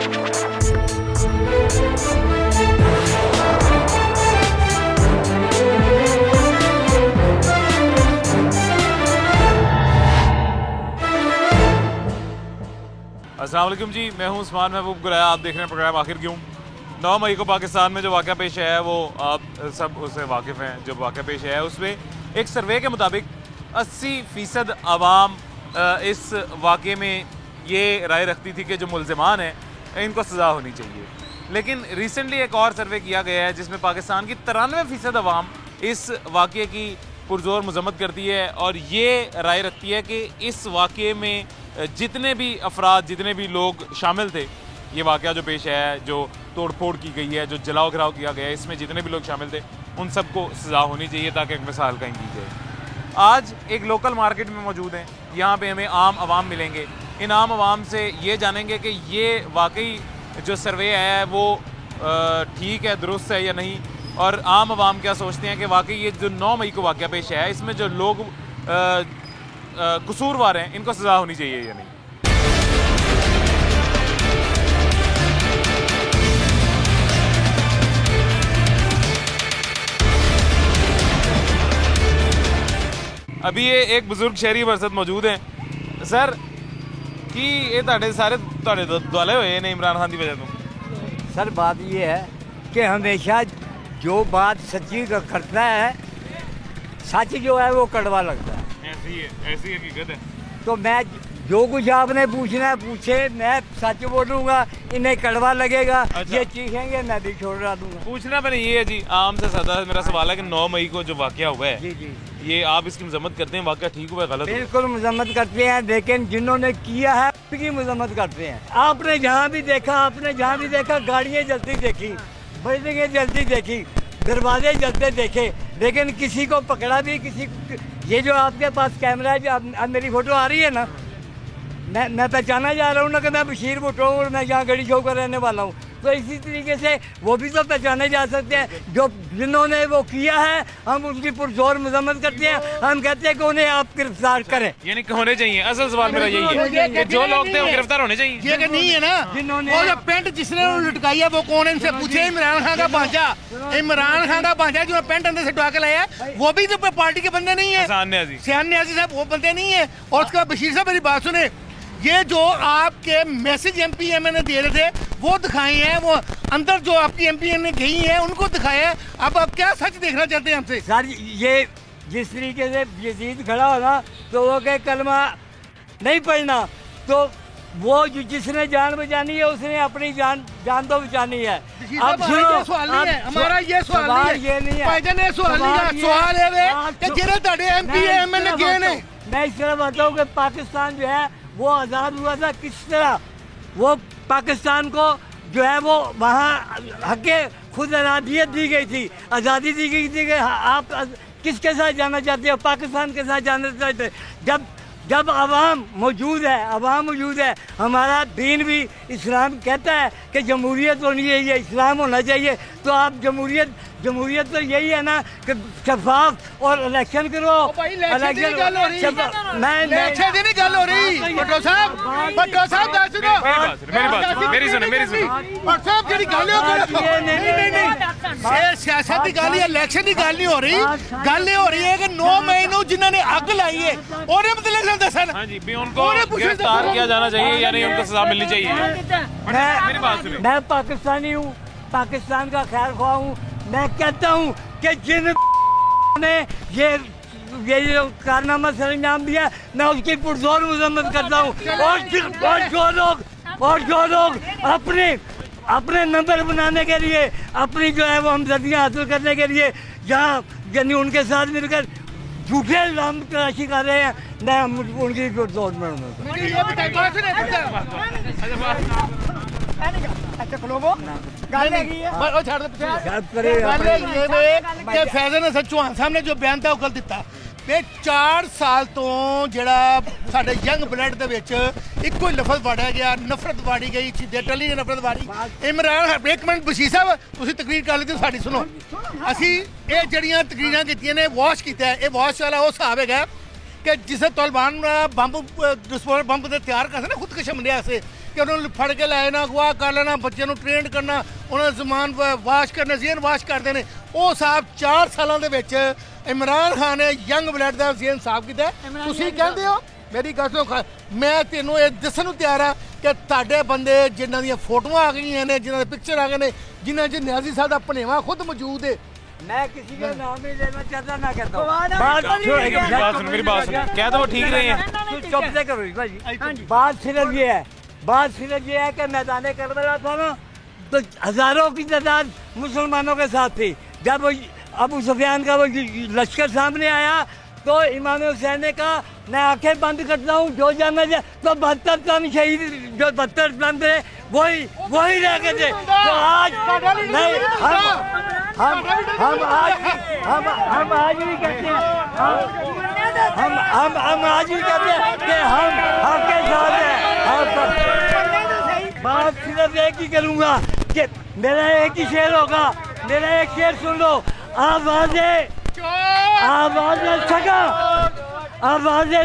अस्सलाम वालेकुम जी, मैं हूं उस्मान महबूब गुराया। आप देख रहे हैं प्रोग्राम आखिर क्यों। 9 मई को पाकिस्तान में जो वाक़या पेश है वो आप सब उससे वाकिफ़ हैं। जो वाक़या पेश है उसमें एक सर्वे के मुताबिक 80% आवाम इस वाक़े में ये राय रखती थी कि जो मुल्ज़िमान हैं इनको सज़ा होनी चाहिए। लेकिन रिसेंटली एक और सर्वे किया गया है जिसमें पाकिस्तान की 93% आवाम इस वाक़े की पुरज़ोर मज़म्मत करती है और ये राय रखती है कि इस वाक़े में जितने भी अफराद, जितने भी लोग शामिल थे, ये वाक़या जो पेश है, जो तोड़ फोड़ की गई है, जो जलाओ घराव किया गया है, इसमें जितने भी लोग शामिल थे उन सबको सज़ा होनी चाहिए ताकि एक मिसाल कायम की जाए। आज एक लोकल मार्केट में मौजूद हैं, यहाँ पे हमें आम आवाम मिलेंगे। इन आम आवाम से ये जानेंगे कि ये वाकई जो सर्वे है वो ठीक है, दुरुस्त है या नहीं, और आम आवाम क्या सोचते हैं कि वाकई ये जो 9 मई को वाक़या पेश है इसमें जो लोग कसूरवार हैं इनको सज़ा होनी चाहिए या नहीं। अभी ये एक बुजुर्ग शहरी बरसत मौजूद हैं। सर कि ये ताड़े सारे ताड़े दुआले हुए ने इमरान खान की वजह तो। सर बात ये है कि हमेशा जो बात सच्ची करता है, सच जो है वो कड़वा लगता है। ऐसी है, ऐसी हकीकत है। तो मैं जो कुछ आपने पूछना है पूछे, मैं सच बोलूँगा, इन्हें कड़वा लगेगा। अच्छा। ये चीखेंगे मैं भी छोड़ रहा दूंगा। पूछना मैंने ये है जी, आम से सादा मेरा सवाल है कि 9 मई को जो वाक़या हुआ है, जी जी, ये आप इसकी मजम्मत करते हैं? वाक़या ठीक हुआ है, गलत? बिल्कुल मजम्मत करते हैं, लेकिन जिन्होंने किया है उनकी मजम्मत करते हैं। आपने जहाँ भी देखा गाड़ियाँ जलती देखी, बिल्डिंगें जलती देखी, दरवाजे जलते देखे, लेकिन किसी को पकड़ा भी, किसी ये जो आपके पास कैमरा है, जो अब मेरी फोटो आ रही है ना, मैं पहचाना जा रहा हूँ ना कि मैं बशीर भुट्टो हूँ और मैं यहाँ गड़ी शो का रहने वाला हूँ। तो इसी तरीके से वो भी तो पहचाने जा सकते हैं। जो जिन्होंने वो किया है हम उनकी पुरजोर मजम्मत करते हैं। हम कहते हैं कि उन्हें आप गिरफ्तार करें, यानी कि होने चाहिए। असल सवाल मेरा यही है कि जो लोग थे वो गिरफ्तार होने चाहिए। ये कि नहीं है ना, जिन्होंने वो पेंट जिसने लटकाई है वो कौन है? इनसे पूछे। इमरान खान का भांजा, इमरान खान का भांजा जो पेंट अंदर से उठा के लाया वो भी तो पार्टी के बंदे नहीं है। सियान न्याजी साहब वो बंदे नहीं है। और उसका बशीर साहब मेरी बात सुने, ये जो आपके मैसेज एमपी एमएनए दे रहे थे वो दिखाए हैं, वो अंदर जो आपकी एमपी एमएनए गई हैं उनको दिखाया है। अब आप क्या सच देखना चाहते हैं हमसे? सर ये जिस तरीके से यजीद खड़ा होना तो वो के कलमा नहीं पढ़ना, तो वो जिसने जान बचानी है उसने अपनी जान तो बचानी है। अब सवाल नहीं है हमारा, ये सवाल नहीं है भाईजान, ये सवाल है कि जेरे ताड़े एमपी एमएनए गए ने। मैं इस तरह बताता हूँ कि पाकिस्तान जो है वो आज़ाद हुआ था किस तरह। वो पाकिस्तान को जो है वो वहाँ हक़े खुद इरादियत दी गई थी, आज़ादी दी गई थी कि आप किसके साथ जाना चाहते हो, पाकिस्तान के साथ जाना चाहते। जब अवाम मौजूद है, हमारा दीन भी इस्लाम कहता है कि जमहूरियत होनी चाहिए, इस्लाम होना चाहिए। तो आप जमहूरियत तो यही है ना कि शफाफ और इलेक्शन करो। इलेक्शन की गल हो रही, भट्टो साहब बात सुनो, मेरी सुनो। भट्ट साहब जेडी गल नहीं, सियासत की गल, इलेक्शन की गल नहीं हो रही। गल हो रही है कि 9 मई को जिन्होंने अग लाई है और मतलब दसन, हाँ जी, भी उनको गिरफ्तार किया जाना चाहिए या नहीं, उनको सजा मिलनी चाहिए। मेरी बात सुनो, मैं पाकिस्तानी हूँ, पाकिस्तान का खैर ख्वाह हूँ। मैं कहता हूँ कि जिन ने ये जो कारनामा सरंजाम दिया मैं उसकी पुरजोर मजम्मत करता हूँ। और जो लोग अपने नंबर बनाने के लिए, अपनी जो है वो हमदर्दियाँ हासिल करने के लिए जहाँ यानी उनके साथ मिलकर झूठे इल्जाम तलाशी कर रहे हैं, मैं उनकी पुरजोर में फैजल हसन चौहान साहब ने जो बयान था कल दिता 4 साल तो ਜਿਹੜਾ ਸਾਡੇ ਯੰਗ ਬਲੱਡ ਦੇ ਵਿੱਚ ਇੱਕੋ ਹੀ ਲਫ਼ਜ਼ ਵੜਿਆ ਗਿਆ, ਨਫ਼ਰਤ ਵਾੜੀ ਗਈ, ਸਿੱਧੇ ਟਲੀ ਨਫ਼ਰਤ ਵਾੜੀ। ਇਮਰਾਨ ਇੱਕ ਮਿੰਟ ਬਸ਼ੀਰ ਸਾਹਿਬ ਤੁਸੀਂ ਤਕਰੀਰ ਕਰ ਲਈ, ਸਾਡੀ ਸੁਣੋ। ਅਸੀਂ ਇਹ ਜਿਹੜੀਆਂ ਤਕਰੀਰਾਂ ਕੀਤੀਆਂ ਨੇ ਵਾਸ਼ ਕੀਤਾ, ਇਹ ਵਾਸ਼ ਵਾਲਾ ਉਹ ਹਿਸਾਬ ਹੈਗਾ कि जिसे तालिबान बम विस्फोट बम तियार करते ना खुदकश हमले से ਕਿ ਉਹਨਾਂ ਨੂੰ ਫੜ ਕੇ ਲੈ ਜਾਣਾ, ਅਗਵਾ ਕਰ ਲੈਣਾ, ਬੱਚਿਆਂ ਨੂੰ ਟ੍ਰੇਨਡ ਕਰਨਾ, ਉਹਨਾਂ ਦਾ ਸਮਾਨ ਵਾਸ਼ ਕਰਨਾ, ਜ਼ੇਨ ਵਾਸ਼ ਕਰਦੇ ਨੇ। ਉਹ ਸਾਹਿਬ 4 ਸਾਲਾਂ ਦੇ ਵਿੱਚ ਇਮਰਾਨ ਖਾਨ ਨੇ ਯੰਗ ਬਲੱਡ ਦਾ ਜ਼ੇਨ ਸਾਫ਼ ਕੀਤਾ। ਤੁਸੀਂ ਕਹਿੰਦੇ ਹੋ, ਮੇਰੀ ਗੱਲ ਸੁਣੋ, ਮੈਂ ਤੈਨੂੰ ਇਹ ਦੱਸਣ ਨੂੰ ਤਿਆਰ ਆ ਕਿ ਤੁਹਾਡੇ ਬੰਦੇ ਜਿਨ੍ਹਾਂ ਦੀਆਂ ਫੋਟੋਆਂ ਆ ਗਈਆਂ ਨੇ, ਜਿਨ੍ਹਾਂ ਦੇ ਪਿਕਚਰ ਆ ਗਏ ਨੇ, ਜਿਨ੍ਹਾਂ 'ਚ ਨਿਆਜ਼ੀ ਸਾਹਿਬ ਦਾ ਭਣੇਵਾ ਖੁਦ ਮੌਜੂਦ ਹੈ। मैं किसी का नाम नहीं लेना चाहता, ना कहता हूँ। मेरी बात सुनो, क्या तो वो ठीक रहे हैं। चुप से करो भाई। बात सिर्फ ये है कि मैदान करबला था ना, तो हजारों की तादाद मुसलमानों के साथ थी। जब वो अबू सुफियान का वो लश्कर सामने आया तो इमाम हुसैन ने कहा मैं आंखें बंद करता हूँ, जो जाना जाए। तो 72 टन शहीद, जो 72 टन थे वही रह गए थे। तो आज नहीं, हम आज भी कहते हैं, हम आज भी कहते हैं कि हम आपके साथ हैं। बात सिर्फ एक ही करूँगा कि मेरा एक ही शेर होगा, मेरा एक शेर सुन लो। आवाज़ें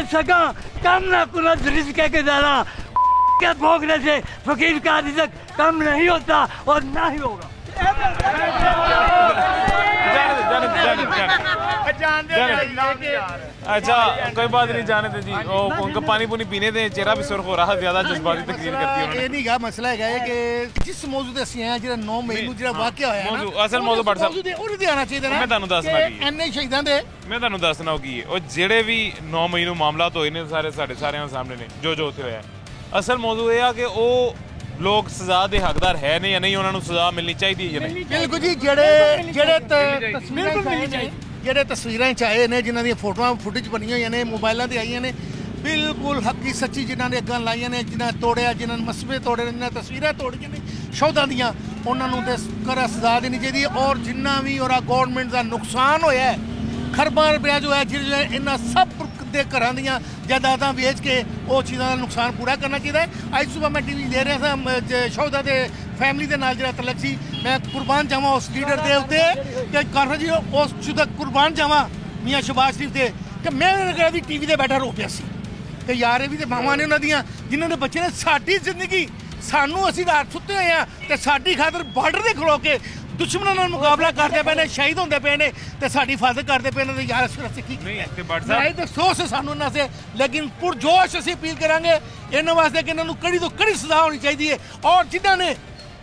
सका कम न कुनत रिज़्क़ के ज़रा के भोगने से फकीर का रिज़्क़ कम नहीं होता और ना ही होगा। अच्छा कोई बात नहीं, जाने दे जी। उनका पानी पुनी पीने दें, चेहरा भी सुर्ख हो रहा, ज्यादा जज्बाती तकरीर करती है। ये नहीं गा मसला है कि जिस मौजू ते ਅਸੀਂ ਆਏ ਜਿਹੜਾ 9 ਮਈ ਨੂੰ ਜਿਹੜਾ ਵਾਕਿਆ ਹੋਇਆ ਨਾ, ਅਸਲ ਮੌਜੂ ਬੜ ਸਾਹਿਬ ਉਹਦੇ ਤੇ ਆਣਾ ਚਾਹੀਦਾ ਨਾ। ਮੈਂ ਤੁਹਾਨੂੰ ਦੱਸਣਾ ਕੀ ਹੈ, ਐਨੇ ਸ਼ਹੀਦਾਂ ਦੇ ਮੈਂ ਤੁਹਾਨੂੰ ਦੱਸਣਾ ਕੀ ਹੈ। ਉਹ ਜਿਹੜੇ ਵੀ 9 ਮਈ ਨੂੰ ਮਾਮਲਾਤ ਹੋਏ ਨੇ ਸਾਰੇ ਸਾਡੇ ਸਾਰਿਆਂ ਸਾਹਮਣੇ ਨੇ, ਜੋ ਉੱਥੇ ਹੋਇਆ। ਅਸਲ ਮੌਜੂ ਇਹ ਆ ਕਿ ਉਹ ਲੋਕ ਸਜ਼ਾ ਦੇ ਹੱਕਦਾਰ ਹੈ ਨੇ ਜਾਂ ਨਹੀਂ, ਉਹਨਾਂ ਨੂੰ ਸਜ਼ਾ ਮਿਲਣੀ ਚਾਹੀਦੀ ਹੈ ਜਾਂ ਨਹੀਂ। ਬਿਲਕੁਲ ਜੀ, ਜਿਹੜੇ ਤਸਵੀਰਾਂ ਚ ਆਏ ਨੇ, ਜਿਨ੍ਹਾਂ ਦੀਆਂ ਫੋਟੋਆਂ ਫੁਟੇਜ ਬਣੀਆਂ ਹੋਈਆਂ ਨੇ, ਮੋਬਾਈਲਾਂ ਤੇ ਆਈਆਂ ਨੇ, ਬਿਲਕੁਲ ਹੱਕੀ ਸੱਚੀ ਜਿਨ੍ਹਾਂ ਨੇ ਅੱਗਾਂ ਲਾਈਆਂ ਨੇ, ਜਿਨ੍ਹਾਂ ਤੋੜਿਆ, ਜਿਨ੍ਹਾਂ ਨੇ ਮਸਬੇ ਤੋੜੇ ਨੇ, ਜਿਨ੍ਹਾਂ ਤਸਵੀਰਾਂ ਤੋੜੀਆਂ ਨੇ ਸ਼ੌਹਦਾਂ ਦੀਆਂ, ਉਹਨਾਂ ਨੂੰ ਤੇ ਕਰਾ ਸਜ਼ਾ ਦੇਣੀ ਚਾਹੀਦੀ। ਔਰ ਜਿੰਨਾ ਵੀ ਉਹਦਾ ਗੌਰਮੈਂਟ ਦਾ ਨੁਕਸਾਨ ਹੋਇਆ ਹੈ, ਖਰਬਾਂ ਰੁਪਇਆ ਜੋ ਹੈ, ਜਿਹੜੇ ਇਹਨਾਂ ਸਭ ਦੇ ਘਰਾਂ ਦੀਆਂ ਜਾਇਦਾਦਾਂ ਵੇਚ ਕੇ ਉਹ ਚੀਜ਼ਾਂ ਦਾ ਨੁਕਸਾਨ ਪੂਰਾ ਕਰਨਾ ਚਾਹੀਦਾ ਹੈ। ਅੱਜ ਸੁਬਹ ਮੈਂ ਟੀਵੀ ਦੇ ਰਿਹਾ ਸਾਂ, ਸ਼ੌਹਦਾ ਦੇ ਫੈਮਿਲੀ ਦੇ ਨਾਲ ਜਿਹੜਾ ਤਲਕ ਸੀ, ਮੈਂ ਕੁਰਬਾਨ ਜਾਵਾਂ ਉਸ ਲੀਡਰ ਦੇ ਉੱਤੇ ਕਿ ਕਾਰਨ ਜੀ ਉਸ ਸ਼ੁਦਾ ਕੁਰਬਾਨ ਜਾਵਾਂ ਮੀਆਂ ਸ਼ਬਾਜ਼ ਸ਼ਰੀਫ ਤੇ, ਕਿ ਮੈਂ ਉਹਨਾਂ ਦੀ ਟੀਵੀ ਤੇ ਬੈਠਾ ਰੋ ਪਿਆ ਸੀ ਕਿ ਯਾਰ ਇਹ ਵੀ ਤੇ ਮਾਵਾਂ ਨੇ ਉਹਨਾਂ ਦੀਆਂ, ਜਿਨ੍ਹਾਂ ਦੇ ਬੱਚੇ ਨੇ ਸਾਡੀ ਜ਼ਿੰਦਗੀ, ਸਾਨੂੰ ਅਸੀਂ ਰਾਤ ਸੁੱਤੇ ਹੋਏ ਆ ਤੇ ਸਾਡੀ ਖਾਤਰ ਬਾਰਡਰ ਤੇ ਖਲੋ ਕੇ ਦੁਸ਼ਮਣਾਂ ਨਾਲ ਮੁਕਾਬਲਾ ਕਰਦੇ ਪਏ ਨੇ, ਸ਼ਹੀਦ ਹੁੰਦੇ ਪਏ ਨੇ ਤੇ ਸਾਡੀ ਹਿਫਾਜ਼ਤ ਕਰਦੇ ਪਏ ਨੇ। ਤੇ ਯਾਰ ਅਸੀਂ ਕੀ ਨਹੀਂ ਤੇ ਸੋਚ ਸਾਨੂੰ ਇਹਨਾਂ ਸੇ, ਲੇਕਿਨ ਪੁਰਜੋਸ਼ ਅਸੀਂ ਅਪੀਲ ਕਰਾਂਗੇ ਇਹਨਾਂ ਵਾਸਤੇ ਕਿ ਇਹਨਾਂ ਨੂੰ ਕੜੀ ਤੋਂ ਕੜੀ ਸਜ਼ਾ ਹੋਣੀ ਚਾਹੀਦੀ ਹੈ। ਔਰ ਜਿਨ੍ਹਾਂ ਨੇ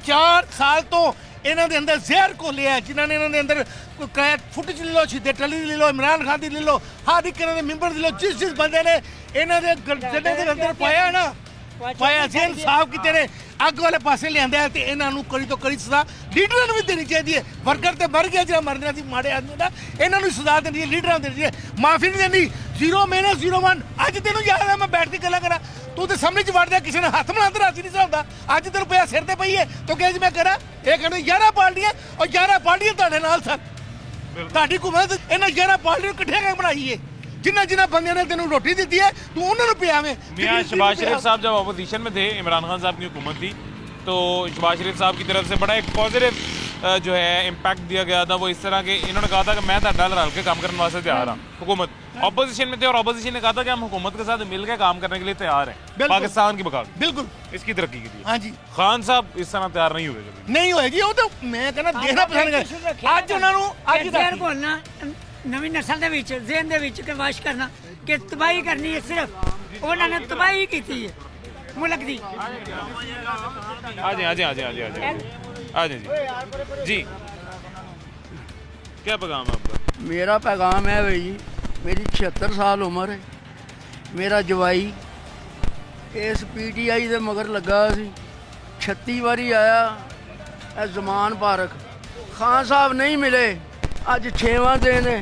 4 ਸਾਲ ਤੋਂ ਇਹਨਾਂ ਦੇ ਅੰਦਰ ਜ਼ਹਿਰ ਘੋਲਿਆ, ਜਿਨ੍ਹਾਂ ਨੇ ਇਹਨਾਂ ਦੇ ਅੰਦਰ ਫੁਟੇਜ ਲੈ ਲਓ, ਸ਼ਹੀਦੇ ਟਲੀ ਦੀ ਲੈ ਲਓ, ਇਮਰਾਨ ਖਾਨ ਦੀ ਲੈ ਲਓ, ਹਰ ਇੱਕ ਇਹਨਾਂ ਦੇ ਮੈਂਬਰ ਦੀ ਲੈ ਲਓ, ਜਿਸ ਬੰਦੇ ਨੇ ਇਹਨਾਂ ਦੇ ਜੰਨੇ ਦੇ ਅੰਦਰ ਪਾਇਆ ਨਾ, ਪਾਇਆ ਜ਼ਹਿਨ ਸਾਫ਼ ਕੀਤੇ ਨੇ, ਅੱਗ ਵਾਲੇ ਪਾਸੇ ਲਿਆਂਦਾ ਤੇ ਇਹਨਾਂ ਨੂੰ ਕੜੀ ਤੋਂ ਕੜੀ ਸਜ਼ਾ ਲੀਡਰਾਂ ਨੂੰ ਵੀ ਦੇਣੀ ਚਾਹੀਦੀ ਹੈ। ਵਰਕਰ ਤੇ ਮਰ ਗਿਆ, ਜਿਹੜਾ ਮਰਨਾ ਸੀ ਮਾੜੇ ਆਦਮੀ ਦਾ, ਇਹਨਾਂ ਨੂੰ ਸਜ਼ਾ ਦੇਣੀ ਹੈ, ਲੀਡਰਾਂ ਨੂੰ ਦੇਣੀ ਹੈ, ਮਾਫੀ ਨਹੀਂ ਦੇਣੀ। 0-01 ਅੱਜ ਤੈਨੂੰ ਯਾਦ ਹੈ ਮੈਂ ਬੈਠ ਕੇ ਗੱਲਾਂ ਕਰਾਂ, ਤੂੰ ਤੇ ਸਾਹਮਣੇ ਚ ਵੜਦਿਆ, ਕਿਸੇ ਨੇ ਹੱਥ ਮਿਲਾਉਣ ਤੇ ਰਾਜ਼ੀ ਨਹੀਂ ਹੁੰਦਾ। ਅੱਜ ਤੈਨੂੰ ਪਿਆ ਸਿਰ ਤੇ ਪਈ ਹੈ ਤੂੰ ਕਹੇ ਜੀ ਮੈਂ ਕਰਾਂ। ਇਹ ਕਹਿੰਦੇ 11 ਪਾਰਟੀਆਂ, ਔਰ 11 ਪਾਰਟੀਆਂ ਤੁਹਾਡੇ ਨਾਲ ਸਨ, ਤੁਹਾਡੀ ਹੁਕੂਮਤ ਇਹਨਾਂ 11 ਪਾਰਟੀਆਂ ਨੂੰ ਇਕੱਠੇ ਬਣਾਈ ਹੈ। जिन्ना बंदे ने तेन रोटी दी है तू उन्होंने पियावे। मियां शहबाज शरीफ साहब जब अपोजिशन में थे, इमरान खान साहब की हुकूमत थी, तो शहबाज शरीफ साहब की तरफ से बड़ा एक पॉजिटिव जो है इम्पैक्ट दिया गया था। वो इस तरह के इन्होंने कहा था कि मैं रल के काम करने वास्ते तैयार हूँ। हुकूमत अपोजिशन में थे और अपोजिशन ने कहा था कि हम हुकूमत के साथ मिलकर काम करने के लिए तैयार हैं पाकिस्तान की बका, बिल्कुल इसकी तरक्की के लिए। हाँ जी, खान साहब इस तरह तैयार नहीं हुए, नहीं हुए जी। वो तो मैं कहना देखना पसंद कर आज उन्होंने नवी नस्ल ਦੇ ਵਿੱਚ ਜ਼ਹਿਨ ਦੇ ਵਿੱਚ ਕਿ ਵਾਸ਼ ਕਰਨਾ ਕਿ ਤਬਾਹੀ ਕਰਨੀ ਹੈ, ਸਿਰਫ ਉਹਨਾਂ ਨੇ ਤਬਾਹੀ ਕੀਤੀ ਹੈ ਮੁਲਕ ਦੀ। आ जाए जी, क्या पैगाम है आपका? मेरा पैगाम है भाई जी, मेरी 76 साल उम्र है, मेरा जवाई इस PTI ਦੇ ਮਗਰ ਲੱਗਾ ਸੀ, 36 ਵਾਰੀ ਆਇਆ। ਜ਼ਮਾਨ ਪਾਰਕ ਖਾਨ ਸਾਹਿਬ ਨਹੀਂ ਮਿਲੇ, ਅੱਜ 6ਵਾਂ ਦਿਨ ਹੈ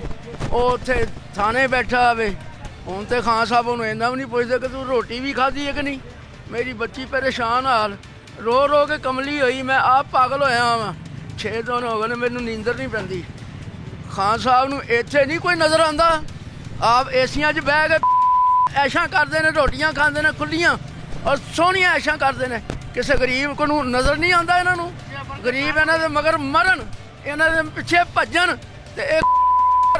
ਉਹ ਉੱਥੇ ਥਾਣੇ ਬੈਠਾ ਆਵੇ। ਹੁਣ ਤੇ ਖਾਨ ਸਾਹਿਬ ਉਹਨੂੰ ਇੰਨਾ ਵੀ ਨਹੀਂ ਪੁੱਛਦੇ ਕਿ ਤੂੰ ਰੋਟੀ ਵੀ ਖਾਧੀ ਹੈ ਕਿ ਨਹੀਂ। ਮੇਰੀ ਬੱਚੀ ਪਰੇਸ਼ਾਨ ਹਾਲ, ਰੋ ਰੋ ਕੇ ਕਮਲੀ ਹੋਈ, ਮੈਂ ਆਪ ਪਾਗਲ ਹੋਇਆ ਵਾਂ। 6 ਦਿਨ ਹੋ ਗਏ ਨੇ ਮੈਨੂੰ ਨੀਂਦਰ ਨਹੀਂ ਪੈਂਦੀ। ਖਾਨ ਸਾਹਿਬ ਨੂੰ ਇੱਥੇ ਨਹੀਂ ਕੋਈ ਨਜ਼ਰ ਆਉਂਦਾ, ਆਪ ਏਸੀਆਂ 'ਚ ਬਹਿ ਕੇ ਐਸ਼ਾਂ ਕਰਦੇ ਨੇ, ਰੋਟੀਆਂ ਖਾਂਦੇ ਨੇ ਖੁੱਲੀਆਂ ਔਰ ਸੋਹਣੀਆਂ ਐਸ਼ਾਂ ਕਰਦੇ ਨੇ। ਕਿਸੇ ਗਰੀਬ ਨੂੰ ਨਜ਼ਰ ਨਹੀਂ ਆਉਂਦਾ। ਇਹਨਾਂ ਨੂੰ ਗਰੀਬ ਇਹਨਾਂ ਦੇ ਮਗਰ ਮਰਨ, ਇਹਨਾਂ ਦੇ ਪਿੱਛੇ ਭੱਜਣ ਤੇ ਇਹ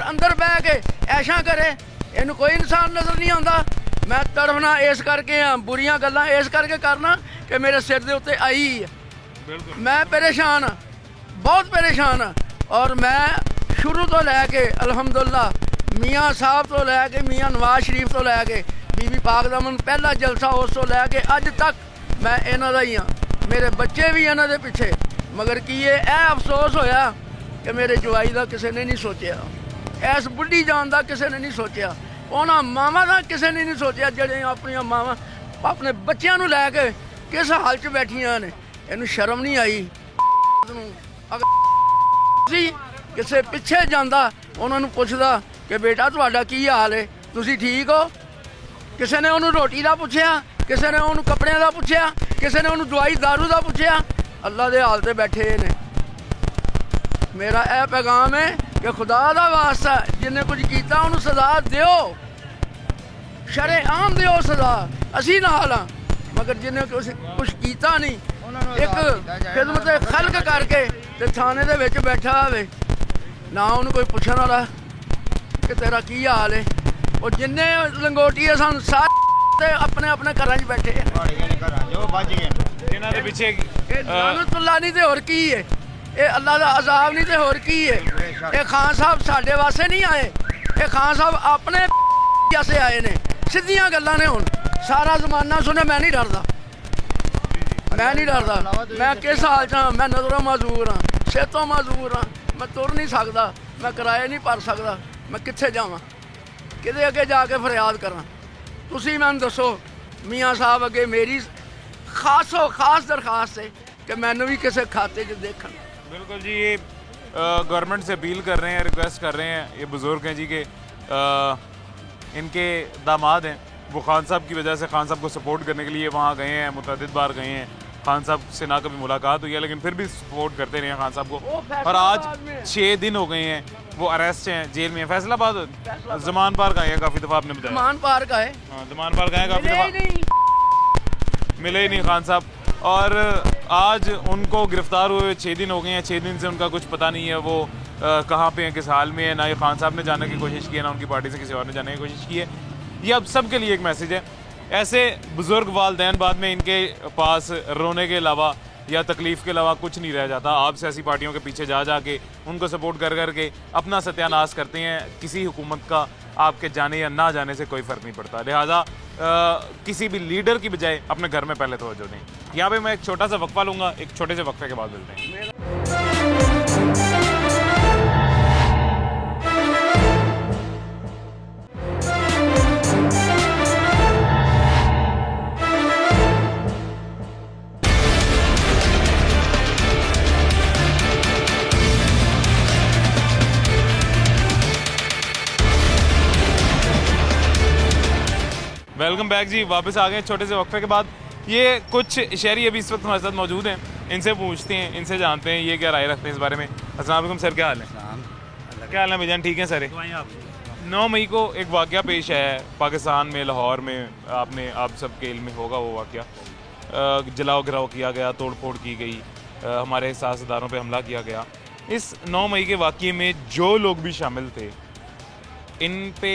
ਅੰਦਰ ਬਹਿ ਕੇ ਐਸ਼ਾਂ ਕਰੇ, ਇਹਨੂੰ ਕੋਈ ਇਨਸਾਨ ਨਜ਼ਰ ਨਹੀਂ ਆਉਂਦਾ। मैं तड़फना इस करके हाँ, बुरियां गल्लां इस करके करना कि मेरे सिर के उत्ते आई है। मैं परेशान हाँ, बहुत परेशान हाँ। और मैं शुरू तो लैके अल्हम्दुलिल्लाह मियाँ साहब तो लैके मियाँ नवाज शरीफ तो लैके बीबी पाक दा मन पहला जलसा उस तो लैके अज तक मैं इन्हां दा ही हाँ। मेरे बच्चे भी इन्हां दे पिछे, मगर की ये अफसोस होया कि मेरे जवाई का किसी ने नहीं सोचा, इस बुढ़ी जान का किसी ने नहीं सोचा, उन्होंने मावां का किसी ने नहीं सोचा ਜਿਹੜੇ ਆਪਣੀਆਂ मावां अपने बच्चों को लैके किस हाल च बैठियां ने। इन्हूं शर्म नहीं आई। अगर किसी पिछे जाता उन्होंने पुछदा कि बेटा तुहाडा की हाल है, तुसीं ठीक हो? किसी ने उन्होंने रोटी का पूछया, किसी ने उन्होंने कपड़े का पूछया, किसी ने उन्होंने दवाई दारू का पूछया। अल्लाह के हाल से बैठे ने। मेरा यह पैगाम है कि खुदा का वास्ता जिन्हें कुछ किया उन्होंने सजा दिओ, शरेआम दिओ सजा। असी नाल हाँ, मगर जिन्हें कुछ किया नहीं, एक खिदमत खल्क करके ते थाने दे विच बैठा होवे ना उन्होंने कोई पुछण वाला कि तेरा की हाल है। और जिन्ने लंगोटी है सन सारे अपने अपने घर च बैठे लानतुल्लाह नहीं तो होर की है, ये अल्लाह का अजाब नहीं तो होर की है। ये खान साहब साढ़े वास्ते नहीं आए, ये खान साहब अपने वास्ते आए ने। सीधियां गल्लां ने। हुण सारा जमाना सुने, मैं नहीं डरदा, मैं नहीं डरदा। मैं किस हाल च हाँ, मैं नजरों माजूर हाँ, सिर तो माजूर हाँ, मैं तुर नहीं सकदा, मैं किराया नहीं भर सकदा, मैं कित्थे जावां, किहदे अगे जाके फरियाद करा। तुसीं मैनूं दसो मियाँ साहब अगे मेरी खास दरखास्त है कि मैनूं भी किसी खाते च देखण। बिल्कुल जी, ये गवर्नमेंट से अपील कर रहे हैं, रिक्वेस्ट कर रहे हैं। ये बुज़ुर्ग हैं जी के इनके दामाद हैं, वो खान साहब की वजह से खान साहब को सपोर्ट करने के लिए वहाँ गए हैं, मुतअद्दिद बार गए हैं। खान साहब से ना कभी मुलाकात हुई है, लेकिन फिर भी सपोर्ट करते रहे हैं खान साहब को। और आज 6 दिन हो गए हैं वो अरेस्ट हैं, जेल में। फैसलाबाद जमान पार्क आए हैं, काफ़ी दफ़ा आपने बताया। जमान पार्क आए, हाँ जमान पार्क आए, काफ़ी दफ़ा मिले ही नहीं खान साहब। और आज उनको गिरफ्तार हुए 6 दिन हो गए हैं। 6 दिन से उनका कुछ पता नहीं है वो कहाँ पे हैं, किस हाल में है। ना ये खान साहब ने जानने की कोशिश की है, ना उनकी पार्टी से किसी और ने जानने की कोशिश की है। ये अब सब के लिए एक मैसेज है। ऐसे बुज़ुर्ग वालदैन बाद में इनके पास रोने के अलावा या तकलीफ़ के अलावा कुछ नहीं रह जाता। आप सियासी पार्टियों के पीछे जा के उनको सपोर्ट कर के अपना सत्यानाश करते हैं। किसी हुकूमत का आपके जाने या ना जाने से कोई फ़र्क नहीं पड़ता। लिहाजा किसी भी लीडर की बजाय अपने घर में पहले तवज्जो दें। यहाँ पे मैं एक छोटा सा वक्फा लूँगा, एक छोटे से वक्फे के बाद मिलते हैं। वेलकम बैक जी, वापस आ गए छोटे से वक्फे के बाद। ये कुछ शहरी अभी इस वक्त हमारे साथ मौजूद हैं, इनसे पूछते हैं, इनसे जानते हैं ये क्या राय रखते हैं इस बारे में। अस्सलाम वालेकुम सर, क्या हाल है? क्या हाल है भाईजान, ठीक है सर? 9 मई को एक वाक़या पेश आया है पाकिस्तान में, लाहौर में। आप सबके इल्म में होगा वो वाक़या। जलाओ गिराव किया गया, तोड़ फोड़ की गई, हमारे सियासतदानों पे हमला किया गया। इस 9 मई के वाक़ये में जो लोग भी शामिल थे, इन पे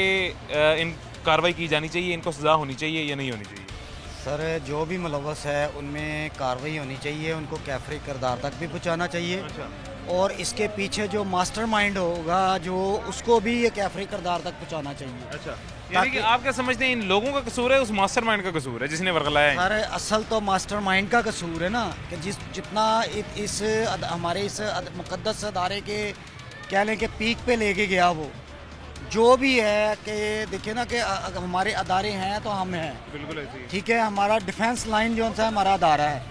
इन कार्रवाई की जानी चाहिए, इनको सज़ा होनी चाहिए या नहीं होनी चाहिए? सर जो भी मुलव्वस है उनमें कार्रवाई होनी चाहिए, उनको कैफरी किरदार तक भी पहुंचाना चाहिए। अच्छा। और इसके पीछे जो मास्टरमाइंड होगा जो उसको भी ये कैफरी किरदार तक पहुंचाना चाहिए। अच्छा, यानी कि आप क्या समझते हैं इन लोगों का कसूर है, उस मास्टरमाइंड का कसूर है जिसने वर्गलाया है? सर असल तो मास्टरमाइंड का कसूर है ना, कि जितना हमारे इस मुकद्दस अदारे के कह लें कि पीक पे लेके गया वो जो भी है कि देखिए ना कि हमारे अदारे हैं तो हम हैं, बिल्कुल ऐसे ही। ठीक है। हमारा डिफेंस लाइन जो सा हमारा अदारा है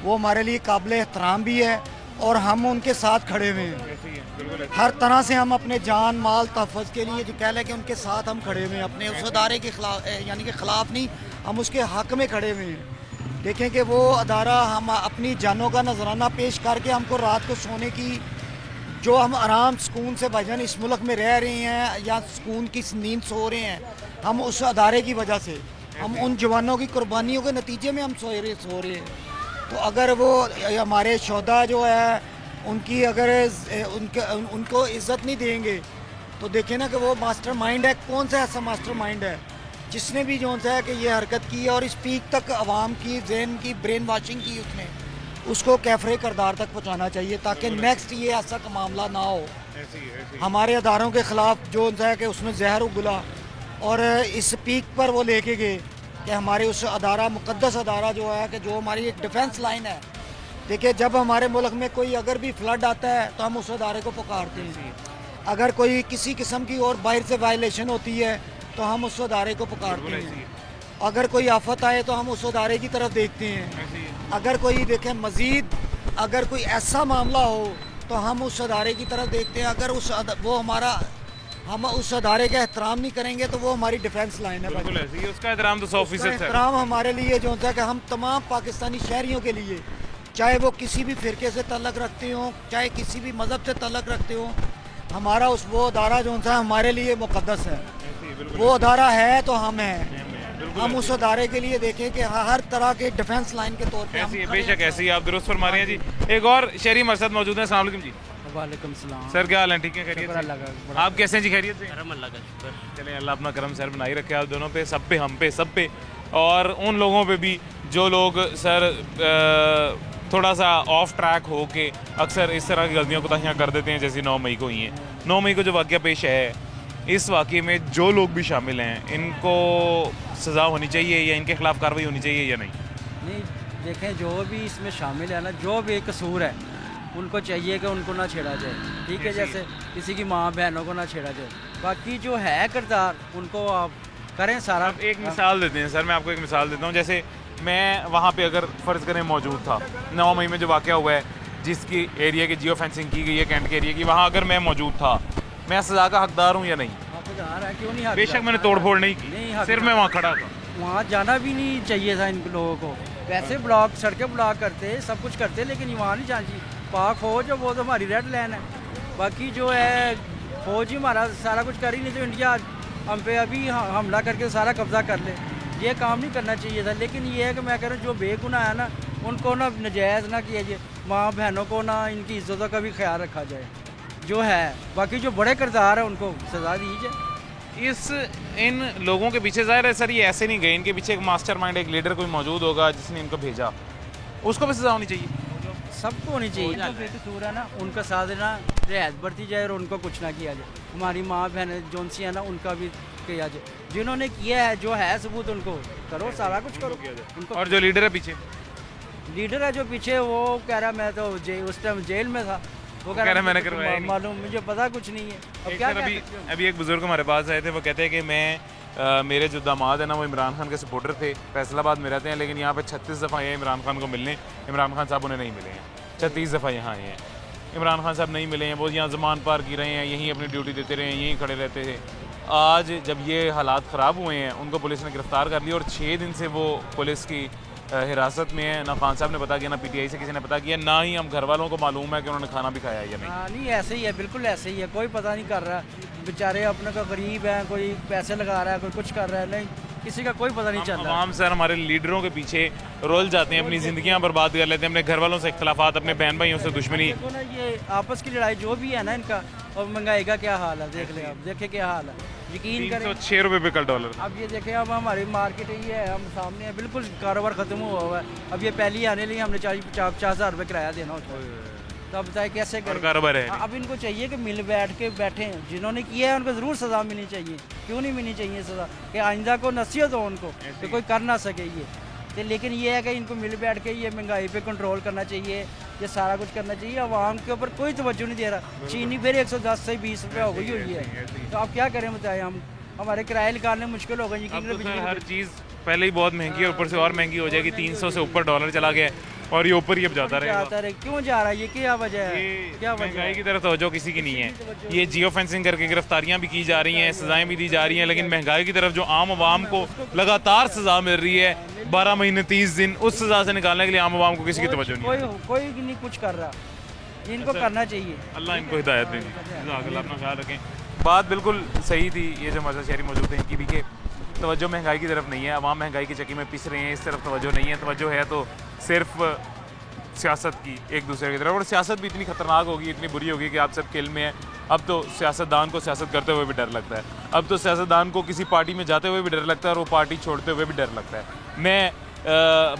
वो हमारे लिए काबिल एहतराम भी है और हम उनके साथ खड़े हुए हैं। हर तरह से हम अपने जान माल तहफ़्फ़ुज़ के लिए जो कह लें कि उनके साथ हम खड़े हुए हैं, अपने उस अदारे के खिलाफ, यानी कि ख़िलाफ़ नहीं, हम उसके हक़ में खड़े हुए हैं। देखें कि वो अदारा हम अपनी जानों का नजराना पेश करके हमको रात को सोने की जो हम आराम सुकून से भाईजान इस मुल्क में रह रहे हैं या सुकून की नींद सो रहे हैं, हम उस अदारे की वजह से, हम उन जवानों की कुर्बानियों के नतीजे में हम सो रहे हैं। तो अगर वो हमारे शोधा जो है उनकी अगर उनको इज़्ज़त नहीं देंगे तो देखें ना कि वो मास्टरमाइंड है, कौन सा ऐसा मास्टरमाइंड है जिसने भी जो है कि ये हरकत की है और इस पीक तक आवाम की जहन की ब्रेन वॉशिंग की उसने, उसको कैफरे करदार तक पहुंचाना चाहिए ताकि नेक्स्ट ये ऐसा मामला ना हो। हमारे अदारों के ख़िलाफ़ जो है कि उसमें जहर उगला और इस पीक पर वो लेके गए कि हमारे उस अदारा मुक़द्दस अदारा जो है कि जो हमारी एक डिफेंस लाइन है। देखिए, जब हमारे मुल्क में कोई अगर भी फ्लड आता है तो हम उस अदारे को पुकारते हैं, अगर कोई किसी किस्म की और बाहर से वायलेशन होती है तो हम उस अदारे को पुकारते हैं, अगर कोई आफत आए तो हम उस अदारे की तरफ देखते हैं, अगर कोई देखें मज़ीद अगर कोई ऐसा मामला हो तो हम उस अदारे की तरफ देखते हैं। अगर हम उस अदारे का एहतराम नहीं करेंगे तो वो हमारी डिफेंस लाइन है। बिल्कुल ऐसे ही, उसका एहतराम तो 100% है। एहतराम हमारे लिए जो होता है कि हम तमाम पाकिस्तानी शहरियों के लिए, चाहे वो किसी भी फ़िरके से तल्लक रखते हों, चाहे किसी भी मज़हब से तल्लक रखते हों, हमारा वो अदारा जो होता है हमारे लिए मुक़द्दस है। वो अदारा है तो हम हैं, हम उस अदारे के लिए देखें कि हर तरह के डिफेंस लाइन के तौर पे ऐसी बेशक ऐसी आप दुरुस्त फरमा रहे हैं जी। एक और शहरी हमारे साथ मौजूद है। अस्सलाम वालेकुम जी। वालेकुम सलाम सर, क्या हाल है? ठीक है, खैरियत से? आप कैसे हैं जी? खैरियत से? अल्लाह का शुक्र। चले, अल्लाह अपना करम सर बनाई रखे आप दोनों पे, सब पे, हम पे, सब पे, और उन लोगों पे भी जो लोग सर थोड़ा सा ऑफ ट्रैक हो के अक्सर इस तरह की गलतियों को तहियाँ कर देते हैं, जैसे 9 मई को ही है। 9 मई को जो वाक़या पेश है, इस वाक़े में जो लोग भी शामिल हैं इनको सज़ा होनी चाहिए या इनके खिलाफ कार्रवाई होनी चाहिए या नहीं? नहीं, देखें, जो भी इसमें शामिल है ना, जो भी कसूर है उनको चाहिए कि उनको ना छेड़ा जाए, ठीक है? जैसे किसी की माँ बहनों को ना छेड़ा जाए, बाकी जो है किरदार उनको आप करें सारा। आप एक मिसाल देते हैं सर, मैं आपको एक मिसाल देता हूँ। जैसे मैं वहाँ पे अगर फ़र्ज़ करें मौजूद था 9 मई में जो वाक़या हुआ है, जिसकी एरिया की जियो फेंसिंग की गई है कैंट के एरिया की, वहाँ अगर मैं मौजूद था, मैं सज़ा का हकदार हूँ या नहीं? हकदार है, क्यों नहीं हकदार? बेशक मैंने तोड़फोड़ नहीं की, सिर्फ मैं वहाँ खड़ा था। वहाँ जाना भी नहीं चाहिए था इन लोगों को। वैसे ब्लॉक, सड़कें ब्लॉक करते, सब कुछ करते, लेकिन वहाँ नहीं जाना चाहिए। पाक फौज वो तो हमारी रेड लाइन है, बाकी जो है फौज ही हमारा सारा कुछ कर ही नहीं, तो इंडिया हम पे अभी हमला करके सारा कब्जा कर ले, ये काम नहीं करना चाहिए था। लेकिन ये है कि मैं कह रहा हूँ जो बेगुनाह है ना, उनको ना नजायज़ ना किया जाए, माँ बहनों को ना इनकी इज्जतों का भी ख्याल रखा जाए जो है। बाकी जो बड़े किरदार है उनको सज़ा दी जाए। इन लोगों के पीछे ज़ाहिर है सर ये ऐसे नहीं गए, इनके पीछे एक मास्टरमाइंड, एक लीडर कोई मौजूद होगा जिसने इनको भेजा, उसको भी सज़ा होनी चाहिए। सबको होनी चाहिए। जो बेकसूर है ना उनका साथ देना, रियायत बरती जाए और उनको कुछ ना किया जाए। हमारी माँ बहन जोन सी है ना, उनका भी किया जाए। जिन्होंने किया है, जो है सबूत, उनको करो, सारा कुछ करो उनको। और जो लीडर है पीछे, लीडर है जो पीछे, वो कह रहा मैं तो उस टाइम जेल में था, वो कह रहा मैंने करवाया, मालूम मुझे पता कुछ नहीं है। अब क्या अभी एक बुजुर्ग हमारे पास आए थे, वो कहते हैं कि मैं मेरे जो दामाद है ना वो इमरान खान के सपोर्टर थे, फैसलाबाद में रहते हैं, लेकिन यहाँ पे 36 दफ़ा आए इमरान खान को मिलने, इमरान खान साहब उन्हें नहीं मिले हैं। 36 दफ़ा यहाँ आए हैं, इमरान खान साहब नहीं मिले हैं, वो यहाँ ज़मान पार की रहे हैं, यहीं अपनी ड्यूटी देते रहे हैं, यहीं खड़े रहते थे। आज जब ये हालात ख़राब हुए हैं, उनको पुलिस ने गिरफ़्तार कर लिया और 6 दिन से वो पुलिस की हिरासत में है। ना खान साहब ने पता किया, ना पीटीआई से किसी ने पता किया, ना ही हम घर वालों को मालूम है कि उन्होंने खाना भी खाया है या नहीं। नहीं, ऐसे ही है, बिल्कुल ऐसे ही है, कोई पता नहीं कर रहा। बेचारे अपने का गरीब है, कोई पैसे लगा रहा है, कोई कुछ कर रहा है, नहीं किसी का कोई पता नहीं चल रहा। आवाम सर हमारे लीडरों के पीछे रोल जाते हैं, अपनी ज़िंदगियाँ बर्बाद कर लेते हैं, अपने घर वालों से इख्तलाफात, अपने बहन भाइयों से दुश्मनी। देखो ना, ये आपस की लड़ाई जो भी है ना इनका, और महंगाई का क्या हाल है, देख ले आप, देखे क्या हाल है, यकीन करें। 6 रुपये पे कल डॉलर। अब ये देखें, अब हमारी मार्केट ही है, हम सामने है, बिल्कुल कारोबार ख़त्म हुआ है। अब ये पहली आने लिए हमने 40-50 हज़ार रुपये किराया देना होता है, तो अब बताए कैसे करें? कारोबार है। अब इनको चाहिए कि मिल बैठ के बैठें, जिन्होंने किया है उनको ज़रूर सज़ा मिलनी चाहिए। क्यों नहीं मिलनी चाहिए सज़ा? कि आइंदा को नसीहत हो उनको कि कोई कर ना सके ये। तो लेकिन ये है कि इनको मिल बैठ के ये महंगाई पे कंट्रोल करना चाहिए, ये सारा कुछ करना चाहिए। आवाम के ऊपर कोई तवज्जो नहीं दे रहा। चीनी फिर 110 से 20 रुपये हो गई हुई है, तो अब क्या करें बताएं? हम हमारे किराए निकालने मुश्किल हो गई। हर चीज़ पहले ही बहुत महंगी है, ऊपर से और महंगी हो जाएगी। 300 से ऊपर डॉलर चला गया और ये ऊपर ही अब जाता रहेगा। क्यों जा रहा है ये? क्या वजह है? क्या वजह? महंगाई की तरफ तवज्जो किसी की नहीं है। ये जियो फेंसिंग करके गिरफ्तारियां भी की जा रही हैं, सजाएं भी दी जा रही हैं, लेकिन महंगाई की तरफ जो आम आवाम को लगातार सजा मिल रही है 12 महीने 30 दिन, उस सजा से निकालने के लिए आम आवाम को किसी की तवज्जो नहीं है। कोई नहीं कुछ कर रहा, इनको करना चाहिए। अल्लाह इनको हिदायत दें, अपना ख्याल रखें। बात बिल्कुल सही थी, ये जो मज़ा शहरी मौजूद हैं इनकी भी, कि तवज्जो महंगाई की तरफ नहीं है, आवाम महंगाई की चक्की में पिस रहे हैं, इस तरफ तवज्जो नहीं है। तवज्जो है तो सिर्फ सियासत की एक दूसरे की तरफ, और सियासत भी इतनी खतरनाक होगी, इतनी बुरी होगी कि आप सब खेल में हैं। अब तो सियासतदान को सियासत करते हुए भी डर लगता है, अब तो सियासतदान को किसी पार्टी में जाते हुए भी डर लगता है और वो पार्टी छोड़ते हुए भी डर लगता है। मैं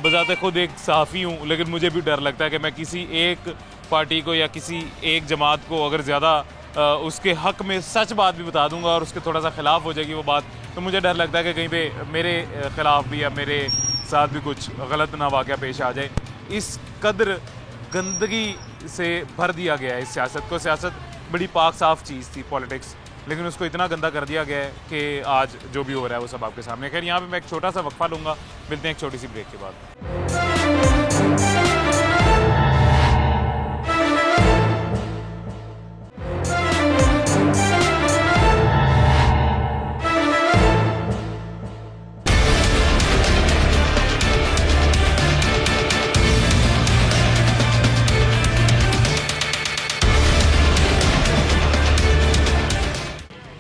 बजाते खुद एक सहाफ़ी हूँ, लेकिन मुझे भी डर लगता है कि मैं किसी एक पार्टी को या किसी एक जमात को अगर ज़्यादा उसके हक़ में सच बात भी बता दूंगा और उसके थोड़ा सा ख़िलाफ़ हो जाएगी वो बात, तो मुझे डर लगता है कि कहीं पे मेरे ख़िलाफ़ भी या मेरे साथ भी कुछ गलत ना वाक़या पेश आ जाए। इस कदर गंदगी से भर दिया गया है इस सियासत को। सियासत बड़ी पाक साफ़ चीज़ थी, पॉलिटिक्स, लेकिन उसको इतना गंदा कर दिया गया है कि आज जो भी हो रहा है वो सब आपके सामने। खैर, यहाँ पे मैं एक छोटा सा वक्फा लूँगा, मिलते हैं एक छोटी सी ब्रेक के बाद।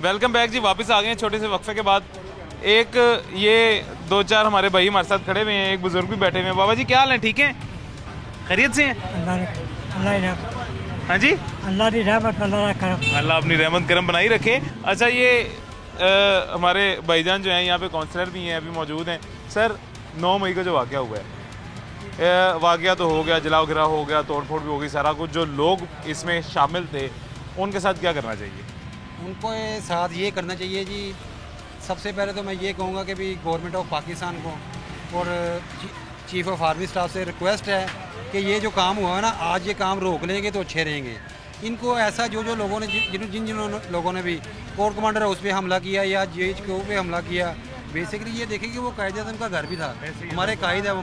वेलकम बैक जी, वापस आ गए हैं छोटे से वक्फे के बाद। एक ये 2-4 हमारे भाई हमारे साथ खड़े हुए हैं, एक बुजुर्ग भी बैठे हुए हैं। बाबा जी क्या हाल है, ठीक है, खैरियत से हैं? हाँ जी, अल्लाह की रहमत, अल्लाह अपनी रहमत करम बनाई रखे। अच्छा, ये हमारे भाईजान जो हैं यहाँ पे काउंसलर भी हैं, अभी मौजूद हैं। सर, 9 मई को जो वाक़या हुआ है, वाक़या तो हो गया, जलाओ गिरा हो गया, तोड़ फोड़ भी हो गई, सारा कुछ। जो लोग इसमें शामिल थे उनके साथ क्या करना चाहिए? उनको साथ ये करना चाहिए जी, सबसे पहले तो मैं ये कहूँगा कि भी गवर्नमेंट ऑफ पाकिस्तान को और चीफ़ ऑफ आर्मी स्टाफ से रिक्वेस्ट है कि ये जो काम हुआ है ना, आज ये काम रोक लेंगे तो अच्छे रहेंगे। इनको ऐसा जो लोगों ने जिन लोगों ने भी कोर कमांडर हाउस पे हमला किया या JHQ पे हमला किया, बेसिकली ये देखें कि वो कायद-ए-आज़म का घर भी था। हमारे कायद है,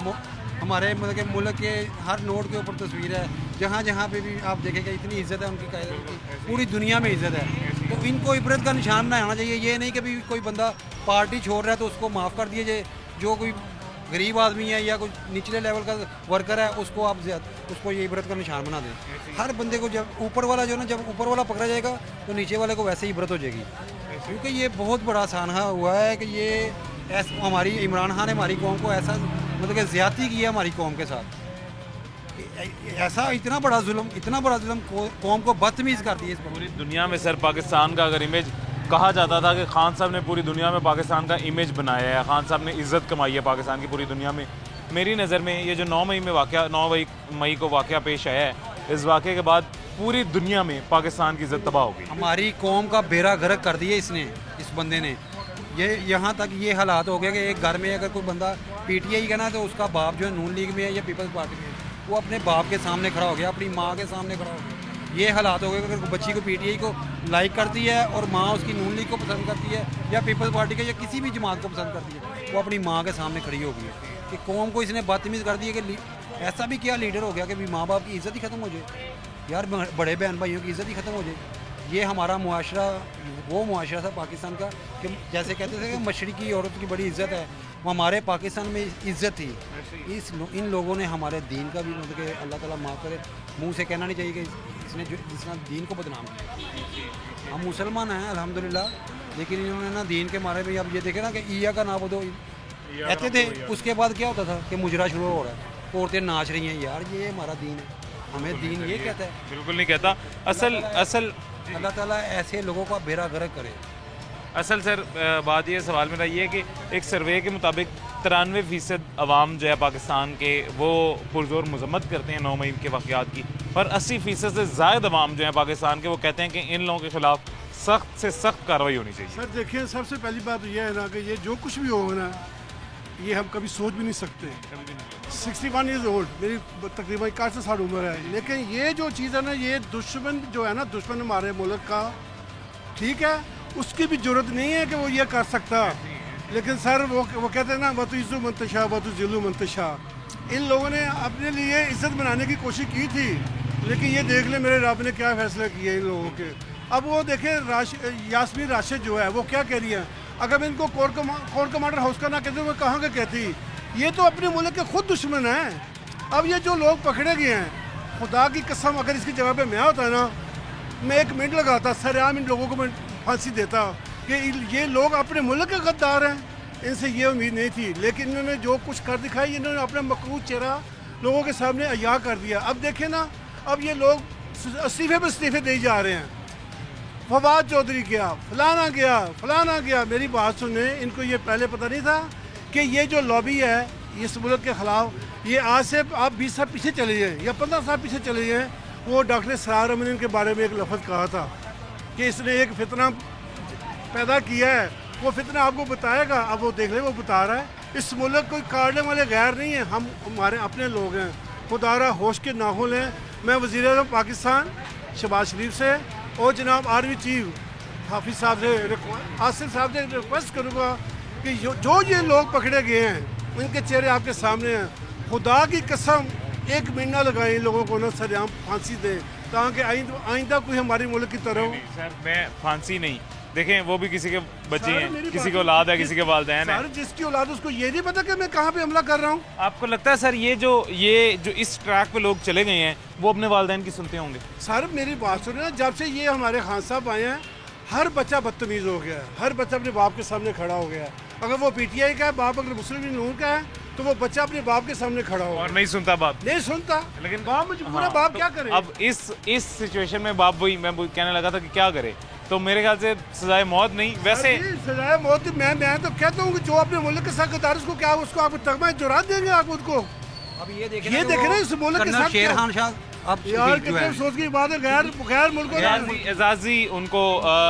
हमारे मतलब के मुल्क के हर नोट के ऊपर तस्वीर है, जहाँ जहाँ पे भी आप देखेंगे इतनी इज्जत है उनकी, कायद की पूरी दुनिया में इज्जत है। तो इनको इबरत का निशान बनाना चाहिए। ये नहीं कि भी कोई बंदा पार्टी छोड़ रहा है तो उसको माफ़ कर दिया जाए, जो कोई गरीब आदमी है या कोई निचले लेवल का वर्कर है उसको आप उसको ये इबरत का निशान बना दें। हर बंदे को जब ऊपर वाला जो ना, जब ऊपर वाला पकड़ा जाएगा तो नीचे वाले को वैसे ही इबरत हो जाएगी। क्योंकि ये बहुत बड़ा सानहा हुआ है कि ये हमारी इमरान खान ने हमारी कौम को ऐसा मतलब कि ज़्यादती की है हमारी कौम के साथ, ऐसा इतना बड़ा जुल्म कौम को बदतमीज़ कर दिया। पूरी दुनिया में सर पाकिस्तान का अगर इमेज कहा जाता था कि खान साहब ने पूरी दुनिया में पाकिस्तान का इमेज बनाया है, खान साहब ने इज़्ज़त कमाई है पाकिस्तान की पूरी दुनिया में। मेरी नज़र में ये जो 9 मई को वाक़या पेश आया है, इस वाक़े के बाद पूरी दुनिया में पाकिस्तान की इज़्ज़त तबाह हो गई। हमारी कौम का बेड़ा गर्क कर दिया इसने, इस बंदे ने। ये यहाँ तक ये हालात हो गए कि एक घर में अगर कोई बंदा PTI का ना, तो उसका बाप जो है नून लीग में है या पीपल्स पार्टी में, वो अपने बाप के सामने खड़ा हो गया, अपनी माँ के सामने खड़ा हो गया। ये हालात हो गए कि अगर बच्ची को PTI को लाइक करती है और माँ उसकी नून लीग को पसंद करती है या पीपल्स पार्टी के या किसी भी जमात को पसंद करती है, वो अपनी माँ के सामने खड़ी हो गई है। कि कौम को इसने बदतमीज़ कर दी है कि ऐसा भी क्या लीडर हो गया कि भी माँ बाप की इज़्ज़त ही ख़त्म हो जाए, यार बड़े बहन भाइयों की इज़्ज़त ही ख़त्म हो जाए। ये हमारा मुआशरा वो मुआशरा था पाकिस्तान का कि जैसे कहते थे कि मशरक़ी औरत की बड़ी इज़्ज़त है, वो हमारे पाकिस्तान में इज़्ज़त थी। इन लोगों ने हमारे दीन का भी मतलब कि अल्लाह ताला माफ़ करे, मुंह से कहना नहीं चाहिए कि जिसने दीन को बदनाम किया। हम मुसलमान हैं अल्हम्दुलिल्लाह, लेकिन इन्होंने ना दीन के मारे में, अब ये देखे ना कि ईया का ना बोलो कहते थे, उसके बाद क्या होता था कि मुजरा शुरू हो रहा है, औरतें नाच रही हैं। यार ये हमारा दीन है, हमें दीन ये कहता है? बिल्कुल नहीं कहता। असल अल्लाह ताला ऐसे लोगों का बेड़ा गर्क करे। असल सर बात ये, सवाल मेरा ये है कि एक सर्वे के मुताबिक 93% अवाम जो है पाकिस्तान के वो पुरजोर मजम्मत करते हैं 9 मई के वाक़यात की, और 80% से ज़ायद अवाम जो है पाकिस्तान के वो कहते हैं कि इन लोगों के ख़िलाफ़ सख्त से सख्त कार्रवाई होनी चाहिए। सर देखिए, सबसे पहली बात यह है ना कि ये जो कुछ भी होगा ना, ये हम कभी सोच भी नहीं सकते। 61 ईयर्स ओल्ड, मेरी तकरीबन 61 साल उम्र है, लेकिन ये जो चीज़ है ना, ये दुश्मन जो है ना, दुश्मन हमारे मुल्क का, ठीक है, उसकी भी ज़रूरत नहीं है कि वो ये कर सकता। लेकिन सर वो कहते हैं ना, वतु इज़्ज़ु मंतशा वतु ज़िल्लु मंतशा, इन लोगों ने अपने लिए इज़्ज़त बनाने की कोशिश की थी, लेकिन ये देख ले मेरे रब ने क्या फैसला किया इन लोगों के। अब वो देखें यास्मीन राशिद जो है वो क्या कह रही है, अगर मैं इनको कोर कमांडर हाउस का ना कहते वो कहाँ का कहती, ये तो अपने मुल्क के खुद दुश्मन हैं। अब ये जो लोग पकड़े गए हैं, खुदा की कसम अगर इसकी जगह पे मैं होता है ना, मैं 1 मिनट लगाता, सरेआम इन लोगों को मैं फांसी देता कि ये लोग अपने मुल्क के गद्दार हैं। इनसे ये उम्मीद नहीं थी, लेकिन इन्होंने जो कुछ कर दिखाई, इन्होंने अपना मकरूज चेहरा लोगों के सामने अया कर दिया। अब देखें ना, अब ये लोग इस्तीफे पर इस्तीफे दे जा रहे हैं। फवाद चौधरी गया, फलाना गया। मेरी बात सुने, इनको ये पहले पता नहीं था कि ये जो लॉबी है इस मुल्क के ख़िलाफ़, ये आज से आप 20 साल पीछे चले जाएँ या 15 साल पीछे चले जाएँ, वो डॉक्टर इसरार रमनी के बारे में एक लफ्ज़ कहा था कि इसने एक फितना पैदा किया है, वो फितना आपको बताएगा। अब वो देख ले, वो बता रहा है। इस मुल्क कोई काटने वाले गैर नहीं है, हम हमारे अपने लोग हैं। खुदारा होश के नाखुन हैं। मैं वज़ीर-ए-आज़म पाकिस्तान शहबाज शरीफ से और जनाब आर्मी चीफ हाफिज़ साहब से, आसिफ साहब से रिक्वेस्ट करूँगा कि जो ये लोग पकड़े गए हैं, उनके चेहरे आपके सामने हैं। खुदा की कसम एक महीना लगाए इन लोगों को ना सरेआम फांसी दें, ताकि आइंदा कोई हमारे मुल्क की तरह। सर मैं फांसी नहीं, देखें वो भी किसी के बच्चे हैं, किसी की औलाद है, किसी के वालिदैन है। जिसकी औलाद उसको ये नहीं पता कि मैं कहाँ पे हमला कर रहा हूँ। आपको लगता है सर ये जो इस ट्रैक पे लोग चले गए हैं वो अपने वालिदैन की सुनते होंगे? सर मेरी बात सुने ना, जब से ये हमारे खान साहब आए हैं, हर बच्चा बदतमीज़ हो गया है, हर बच्चा अपने बाप के सामने खड़ा हो गया है। अगर वो PTI का है बाप, अगर मुस्लिम नून का है, तो वो बच्चा अपने बाप के सामने खड़ा हो और नहीं सुनता बाप, नहीं सुनता। लेकिन बाप पूरा बाप क्या करे? अब इस सिचुएशन में बाप वही मैं कहने लगा था कि क्या करे, तो मेरे ख्याल से सजाए मौत नहीं, वैसे सजाए मौत मैं तो कहता हूँ कि जो अपने मुल्क के साथ गद्दार, उसको क्या उसको आप तगमा जुरा देंगे आप उसको। अब ये देख रहे इस मुल्क के साथ शेर खान शाह, अब यार कितने सोच की बात है। गैर मुल्कों एजाजी उनको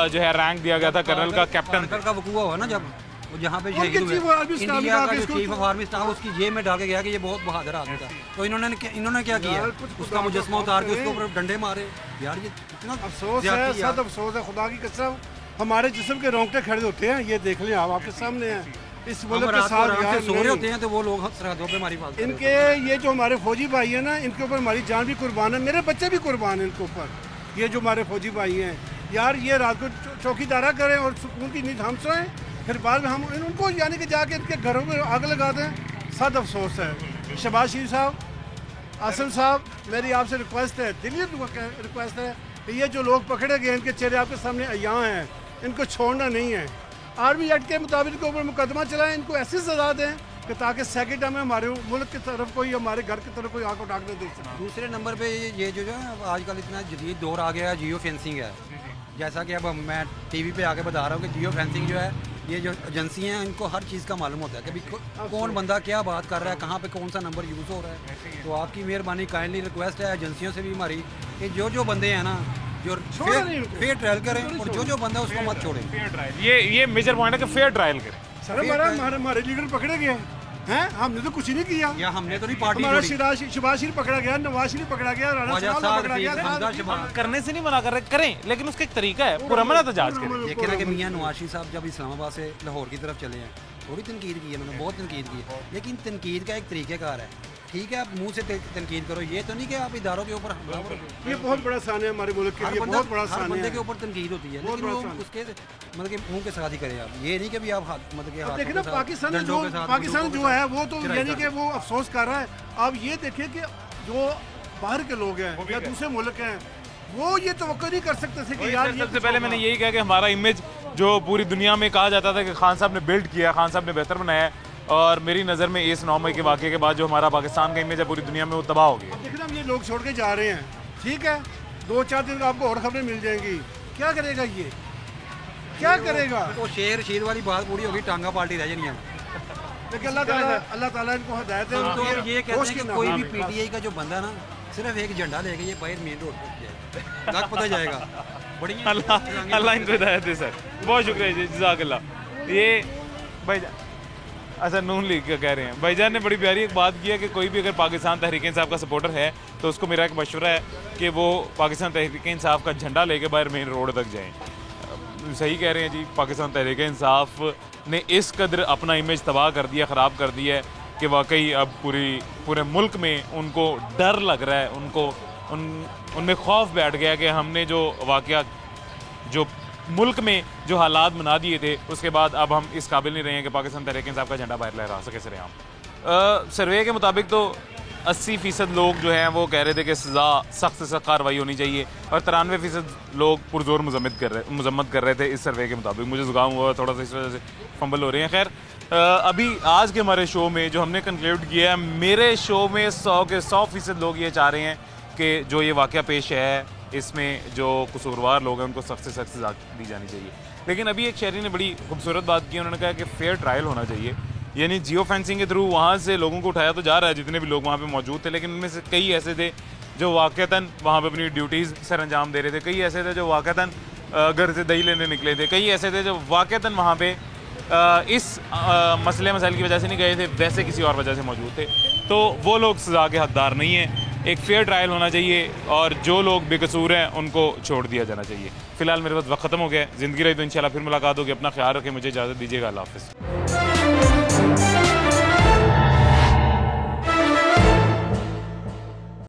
जो है रैंक दिया गया था कर्नल का, कैप्टन का वकूआ हुआ ना, जब जहाँ पे शहीद हुए, इंडिया का जो चीफ ऑफ आर्मी स्टाफ उसकी जेब में डाल के गया कि ये बहुत बहादुर आदमी था। तो इन्होंने क्या किया, उसका मुजस्मा उतार के उसके ऊपर डंडे मारे। यार ये इतना अफसोस है, सद अफसोस है। खुदा की कसम हमारे जिस्म के रोंगटे खड़े होते हैं। ये देख लें आप, आपके सामने हैं। इस मुल्क के साथ सो रहे होते हैं तो वो लोग सरहदों पे हमारी बात, इनके ये जो हमारे फौजी भाई हैं ना, इनके ऊपर हमारी जान भी कुर्बान है, मेरे बच्चे भी कुर्बान हैं इनके ऊपर। ये जो हमारे फौजी भाई हैं यार, ये रात को चौकीदारा करें और सुकून की नींद हम सोएं, फिर बाद में हम उनको यानी कि जाके इनके घरों में आग लगा दें। सद अफसोस है। शहबाज शरीफ साहब, आसिम साहब, मेरी आपसे रिक्वेस्ट है, दिली रिक्वेस्ट है कि ये जो लोग पकड़े गए, इनके चेहरे आपके सामने अयां हैं, इनको छोड़ना नहीं है। आर्मी एक्ट के मुताबिक के ऊपर मुकदमा चलाएं, इनको ऐसी सजा दें कि ताकि सेकंड में हमारे मुल्क की तरफ कोई, हमारे घर की तरफ कोई आंख उठा के देख सके। दूसरे नंबर पे ये जो है आजकल इतना जदीद दौर आ गया है, जियो फेंसिंग है। जैसा कि अब मैं टीवी पे आके बता रहा हूँ कि जियो फेंसिंग जो है, ये जो एजेंसी हैं इनको हर चीज़ का मालूम होता है कि भाई कौन बंदा क्या बात कर रहा है, कहाँ पे कौन सा नंबर यूज़ हो रहा है। तो आपकी मेहरबानी, काइंडली रिक्वेस्ट है एजेंसियों से भी हमारी कि जो बंदे हैं ना, जो फेयर ट्रायल करें, और जो बंदा उसको मत छोड़ें। ये मेजर पॉइंट है कि फेयर ट्रायल करें। सर हमारे लीडर पकड़े गए हैं, हमने तो कुछ ही नहीं किया। या हमने तो नहीं पार्टी, हमारा शहबाज शरीफ पकड़ा गया, नवाज शरीफ पकड़ा गया, राणा साहब पकड़ा गया। करने से नहीं मना कर रहे, करें, लेकिन उसका एक तरीका है, पुरअमन एहतजाज करें। देखिए ना कि मियां नवाज शरीफ साहब जब इस्लामाबाद से लाहौर की तरफ चले हैं, थोड़ी तनकीद की है उन्होंने, बहुत तनकीद की है, लेकिन तनकीद का एक तरीक़ेकार है। ठीक है, आप मुंह से तनकीद करो, ये तो नहीं कि आप इदारों के ऊपर हमलावर हो। ये बहुत बड़ा सान है हमारे मुल्क के लिए, बहुत बड़ा सान है। बंदे के ऊपर तनकीद होती है, लेकिन वो उसके मतलब कि मुंह के साथ ही करें आप। ये नहीं कि भी आप मतलब कि देखिए ना, पाकिस्तान जो है वो तो यानी कि वो अफसोस कर रहा है। अब ये देखिए कि जो बाहर के लोग हैं या दूसरे मुल्क हैं, वो ये तवक्को नहीं कर सकते थे कि यार। सबसे पहले मैंने यही कहा कि हमारा इमेज जो पूरी दुनिया में कहा जाता था कि खान साहब ने बिल्ड किया, खान साहब ने बेहतर बनाया है, और मेरी नज़र में इस 9 मई के वाक़े के बाद जो हमारा पाकिस्तान का इमेज है पूरी दुनिया में, वो तबाह हो गया। देखिए ना, ये लोग छोड़ के जा रहे हैं, ठीक है, 2-4 दिन का आपको और खबरें मिल जाएंगी। क्या करेगा ये, क्या करेगा? वो शेर वाली बात पूरी होगी, टांगा पार्टी रह जानी है। देखिए अल्लाह ताला इनको हिदायत है। तो ये कहते हैं कि कोई भी PTI का जो बंदा ना सिर्फ एक झंडा लेके ये बाहर मेन रोड पर जाए, पता जाएगा। बड़ी अल्लाह इनको हिदायत है सर, बहुत शुक्रिया जी, जज़ाकल्लाह। ये भाई अच्छा नून लीग का कह रहे हैं, भाईजान ने बड़ी प्यारी एक बात की है कि कोई भी अगर पाकिस्तान तहरीक इंसाफ का सपोर्टर है तो उसको मेरा एक मशवरा है कि वो पाकिस्तान तहरीक इंसाफ का झंडा लेके बाहर मेन रोड तक जाएं। सही कह रहे हैं जी, पाकिस्तान तहरीक इंसाफ ने इस कदर अपना इमेज तबाह कर दिया, ख़राब कर दिया है कि वाकई अब पूरे मुल्क में उनको डर लग रहा है, उनमें खौफ बैठ गया कि हमने जो वाक़या जो मुल्क में जो हालात बना दिए थे, उसके बाद अब हम इस काबिल नहीं रहे हैं कि पाकिस्तान तहरीक इंसाफ का झंडा बाहर लहरा सके सरेआम। सर्वे के मुताबिक तो 80% लोग जो हैं वो कह रहे थे कि सज़ा सख्त से सख्त कार्रवाई होनी चाहिए, और 93% लोग पुरजोर मजम्मत कर रहे थे इस सर्वे के मुताबिक। मुझे जुकाम हुआ थोड़ा सा, इस वजह से फंबल हो रहे हैं। खैर अभी आज के हमारे शो में जो हमने कंक्लूड किया है, मेरे शो में 100 के 100% लोग ये चाह रहे हैं कि जो ये वाक़या पेश है इसमें जो कसूरवार लोग हैं उनको सख्त से सख्त सज़ा दी जानी चाहिए। लेकिन अभी एक शहरी ने बड़ी खूबसूरत बात की, उन्होंने कहा कि फेयर ट्रायल होना चाहिए, यानी जियो फेंसिंग के थ्रू वहाँ से लोगों को उठाया तो जा रहा है जितने भी लोग वहाँ पे मौजूद थे, लेकिन उनमें से कई ऐसे थे जो वाक़तन वहाँ पे अपनी ड्यूटीज़ सर अंजाम दे रहे थे, कई ऐसे थे जो वाक़तन घर से दही लेने निकले थे, कई ऐसे थे जो वाक़तन वहाँ पे इस मसले मसाइल की वजह से नहीं गए थे, वैसे किसी और वजह से मौजूद थे। तो वो लोग सज़ा के हकदार नहीं हैं। एक फेयर ट्रायल होना चाहिए और जो लोग बेकसूर हैं उनको छोड़ दिया जाना चाहिए। फिलहाल मेरे पास वक्त ख़त्म हो गया, ज़िंदगी रही तो इंशाल्लाह फिर मुलाकात होगी। अपना ख्याल रखें, मुझे इजाज़त दीजिएगा। अल्लाह हाफ़िज़।